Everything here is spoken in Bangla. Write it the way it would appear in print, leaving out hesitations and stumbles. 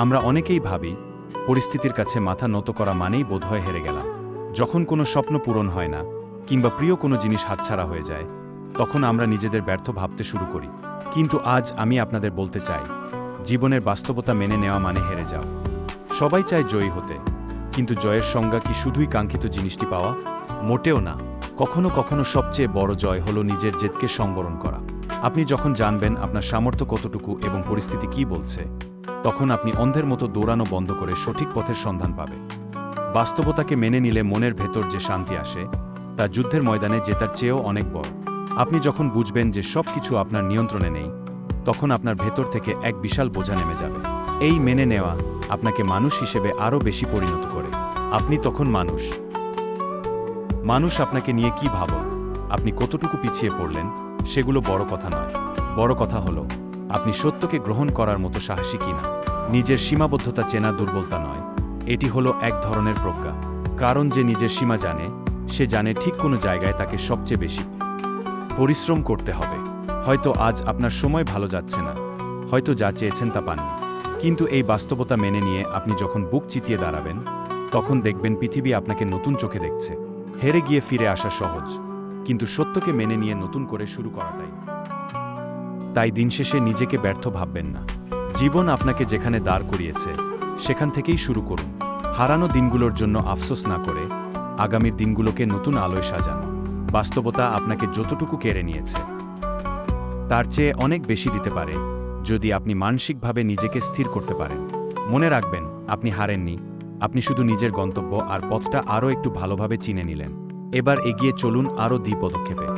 আমরা অনেকেই ভাবি পরিস্থিতির কাছে মাথা নত করা মানেই বোধহয় হেরে গেলাম। যখন কোনো স্বপ্ন পূরণ হয় না কিংবা প্রিয় কোনো জিনিস হাতছাড়া হয়ে যায়, তখন আমরা নিজেদের ব্যর্থ ভাবতে শুরু করি। কিন্তু আজ আমি আপনাদের বলতে চাই, জীবনের বাস্তবতা মেনে নেওয়া মানে হেরে যাও। সবাই চায় জয়ী হতে, কিন্তু জয়ের সংজ্ঞা কি শুধুই কাঙ্ক্ষিত জিনিসটি পাওয়া? মোটেও না। কখনো কখনো সবচেয়ে বড় জয় হলো নিজের জেদকে সংবরণ করা। আপনি যখন জানবেন আপনার সামর্থ্য কতটুকু এবং পরিস্থিতি কি বলছে, তখন আপনি অন্ধের মতো দৌড়ানো বন্ধ করে সঠিক পথের সন্ধান পাবে। বাস্তবতাকে মেনে নিলে মনের ভেতর যে শান্তি আসে, তা যুদ্ধের ময়দানে জেতার চেয়েও অনেক বড়। আপনি যখন বুঝবেন যে সব কিছু আপনার নিয়ন্ত্রণে নেই, তখন আপনার ভেতর থেকে এক বিশাল বোঝা নেমে যাবে। এই মেনে নেওয়া আপনাকে মানুষ হিসেবে আরও বেশি পরিণত করে। আপনি তখন মানুষ আপনাকে নিয়ে কি ভাবো, আপনি কতটুকু পিছিয়ে পড়লেন, সেগুলো বড় কথা নয়। বড় কথা হলো আপনি সত্যকে গ্রহণ করার মতো সাহসী কিনা। নিজের সীমাবদ্ধতা চেনা দুর্বলতা নয়, এটি হলো এক ধরনের প্রজ্ঞা। কারণ যে নিজের সীমা জানে, সে জানে ঠিক কোনো জায়গায় তাকে সবচেয়ে বেশি পরিশ্রম করতে হবে। হয়তো আজ আপনার সময় ভালো যাচ্ছে না, হয়তো যা চেয়েছেন তা পাননি, কিন্তু এই বাস্তবতা মেনে নিয়ে আপনি যখন বুক চিতিয়ে দাঁড়াবেন, তখন দেখবেন পৃথিবী আপনাকে নতুন চোখে দেখছে। হেরে গিয়ে ফিরে আসা সহজ, কিন্তু সত্যকে মেনে নিয়ে নতুন করে শুরু করাটাই। তাই দিন শেষে নিজেকে ব্যর্থ ভাববেন না। জীবন আপনাকে যেখানে দাঁড় করিয়েছে, সেখান থেকেই শুরু করুন। হারানো দিনগুলোর জন্য আফসোস না করে আগামীর দিনগুলোকে নতুন আলোয় সাজান। বাস্তবতা আপনাকে যতটুকু কেড়ে নিয়েছে, তার চেয়ে অনেক বেশি দিতে পারে, যদি আপনি মানসিকভাবে নিজেকে স্থির করতে পারেন। মনে রাখবেন, আপনি হারেননি, আপনি শুধু নিজের গন্তব্য আর পথটা আরও একটু ভালোভাবে চিনে নিলেন। এবার এগিয়ে চলুন আরও পদক্ষেপে।